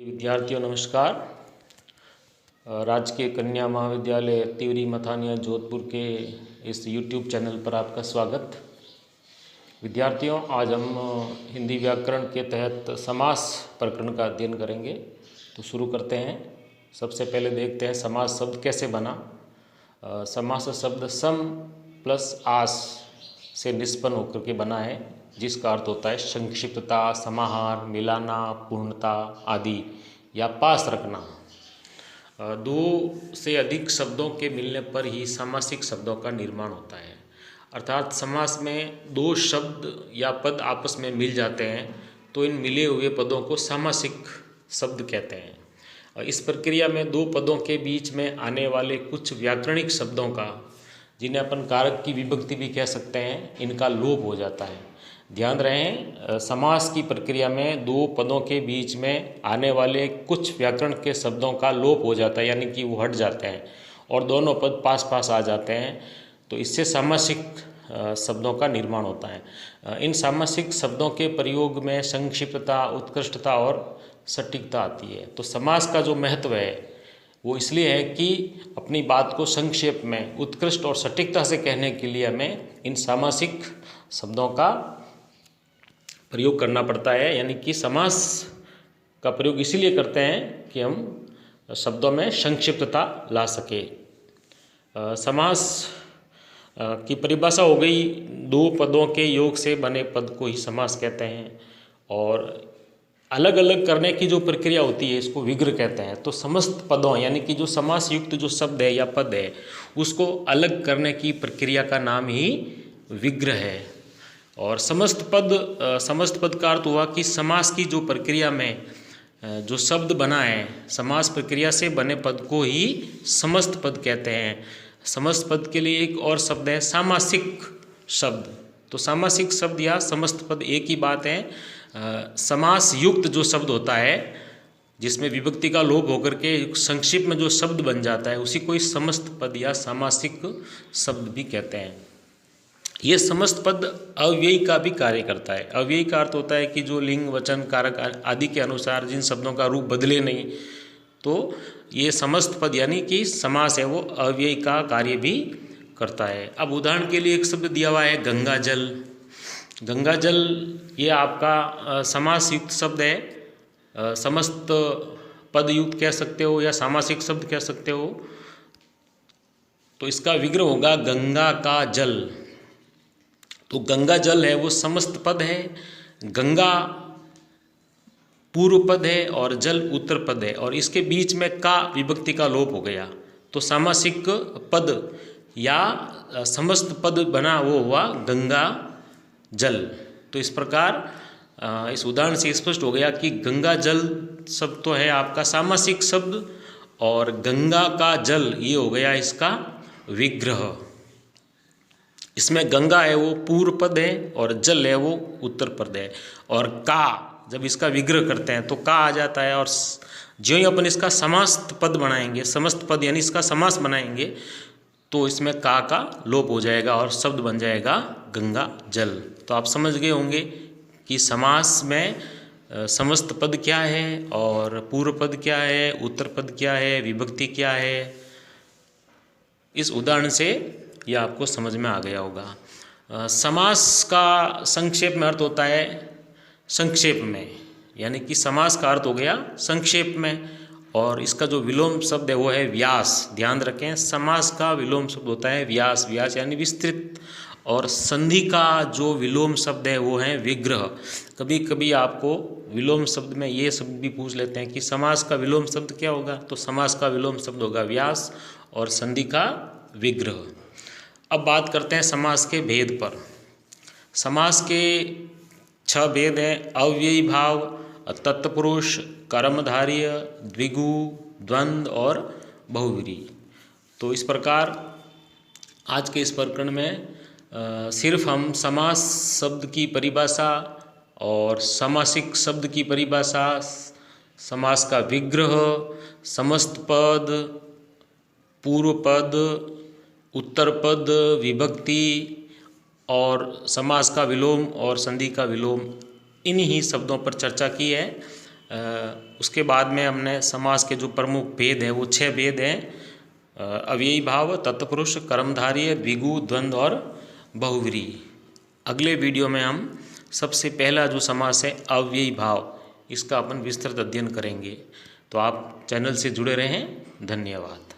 विद्यार्थियों नमस्कार। राजकीय कन्या महाविद्यालय तिवरी मथानिया जोधपुर के इस YouTube चैनल पर आपका स्वागत। विद्यार्थियों, आज हम हिंदी व्याकरण के तहत समास प्रकरण का अध्ययन करेंगे। तो शुरू करते हैं। सबसे पहले देखते हैं समास शब्द कैसे बना। समास शब्द सम प्लस आस से निष्पन्न होकर के बना है, जिसका अर्थ होता है संक्षिप्तता, समाहार, मिलाना, पूर्णता आदि या पास रखना। दो से अधिक शब्दों के मिलने पर ही सामासिक शब्दों का निर्माण होता है। अर्थात समास में दो शब्द या पद आपस में मिल जाते हैं तो इन मिले हुए पदों को सामासिक शब्द कहते हैं। इस प्रक्रिया में दो पदों के बीच में आने वाले कुछ व्याकरणिक शब्दों का, जिन्हें अपन कारक की विभक्ति भी कह सकते हैं, इनका लोप हो जाता है। ध्यान रहे, समास की प्रक्रिया में दो पदों के बीच में आने वाले कुछ व्याकरण के शब्दों का लोप हो जाता है, यानी कि वो हट जाते हैं और दोनों पद पास पास आ जाते हैं। तो इससे सामासिक शब्दों का निर्माण होता है। इन सामासिक शब्दों के प्रयोग में संक्षिप्तता, उत्कृष्टता और सटीकता आती है। तो समास का जो महत्व है वो इसलिए है कि अपनी बात को संक्षेप में, उत्कृष्ट और सटीकता से कहने के लिए हमें इन सामासिक शब्दों का प्रयोग करना पड़ता है। यानी कि समास का प्रयोग इसीलिए करते हैं कि हम शब्दों में संक्षिप्तता ला सके। समास की परिभाषा हो गई, दो पदों के योग से बने पद को ही समास कहते हैं। और अलग अलग करने की जो प्रक्रिया होती है इसको विग्रह कहते हैं। तो समस्त पदों, यानी कि जो समास युक्त जो शब्द है या पद है, उसको अलग करने की प्रक्रिया का नाम ही विग्रह है। और समस्त पद का अर्थ हुआ कि समास की जो प्रक्रिया में जो शब्द बना है, समास प्रक्रिया से बने पद को ही समस्त पद कहते हैं। समस्त पद के लिए एक और शब्द है सामासिक शब्द। तो सामासिक शब्द या समस्त पद एक ही बात है। समास युक्त जो शब्द होता है, जिसमें विभक्ति का लोप होकर के संक्षिप्त में जो शब्द बन जाता है, उसी को ही समस्त पद या सामासिक शब्द भी कहते हैं। ये समस्त पद अव्ययी का भी कार्य करता है। अव्ययी का अर्थ होता है कि जो लिंग, वचन, कारक आदि के अनुसार जिन शब्दों का रूप बदले नहीं, तो ये समस्त पद यानी कि समास है वो अव्ययी का कार्य भी करता है। अब उदाहरण के लिए एक शब्द दिया हुआ है गंगा जल। गंगा जल ये आपका समास युक्त शब्द है। समस्त पद युक्त कह सकते हो या सामासिक शब्द कह सकते हो। तो इसका विग्रह होगा गंगा का जल। तो गंगा जल है वो समस्त पद है, गंगा पूर्व पद है और जल उत्तर पद है, और इसके बीच में का विभक्ति का लोप हो गया। तो सामासिक पद या समस्त पद बना वो हुआ गंगा जल। तो इस प्रकार इस उदाहरण से स्पष्ट हो गया कि गंगा जल शब्द तो है आपका सामासिक शब्द, और गंगा का जल ये हो गया इसका विग्रह। इसमें गंगा है वो पूर्व पद है और जल है वो उत्तर पद है। और का जब इसका विग्रह करते हैं तो का आ जाता है, और जो ही अपन इसका समस्त पद बनाएंगे, समस्त पद यानी इसका समास बनाएंगे, तो इसमें का लोप हो जाएगा और शब्द बन जाएगा गंगा जल। तो आप समझ गए होंगे कि समास में समस्त पद क्या है और पूर्व पद क्या है, उत्तर पद क्या है, विभक्ति क्या है। इस उदाहरण से यह आपको समझ में आ गया होगा। समास का संक्षेप में अर्थ होता है संक्षेप में, यानी कि समास का अर्थ हो गया संक्षेप में। और इसका जो विलोम शब्द है वो है व्यास। ध्यान रखें, समास का विलोम शब्द होता है व्यास। व्यास यानी विस्तृत। और संधि का जो विलोम शब्द है वो है विग्रह। कभी कभी आपको विलोम शब्द में ये शब्द भी पूछ लेते हैं कि समास का विलोम शब्द क्या होगा। तो समास का विलोम शब्द होगा व्यास और संधि का विग्रह। अब बात करते हैं समास के भेद पर। समास के 6 भेद हैं: अव्ययी भाव, तत्पुरुष, कर्मधारय, द्विगु, द्वंद्व और बहुव्रीहि। तो इस प्रकार आज के इस प्रकरण में सिर्फ हम समास शब्द की परिभाषा और सामासिक शब्द की परिभाषा, समास का विग्रह, समस्त पद, पूर्व पद, उत्तर पद, विभक्ति और समास का विलोम और संधि का विलोम, इन्हीं शब्दों पर चर्चा की है। उसके बाद में हमने समास के जो प्रमुख भेद हैं वो 6 भेद हैं। अव्ययी भाव, तत्पुरुष, कर्मधारय, द्विगु, द्वंद्व और बहुव्रीहि। अगले वीडियो में हम सबसे पहला जो समास है अव्ययी भाव, इसका अपन विस्तृत अध्ययन करेंगे। तो आप चैनल से जुड़े रहें। धन्यवाद।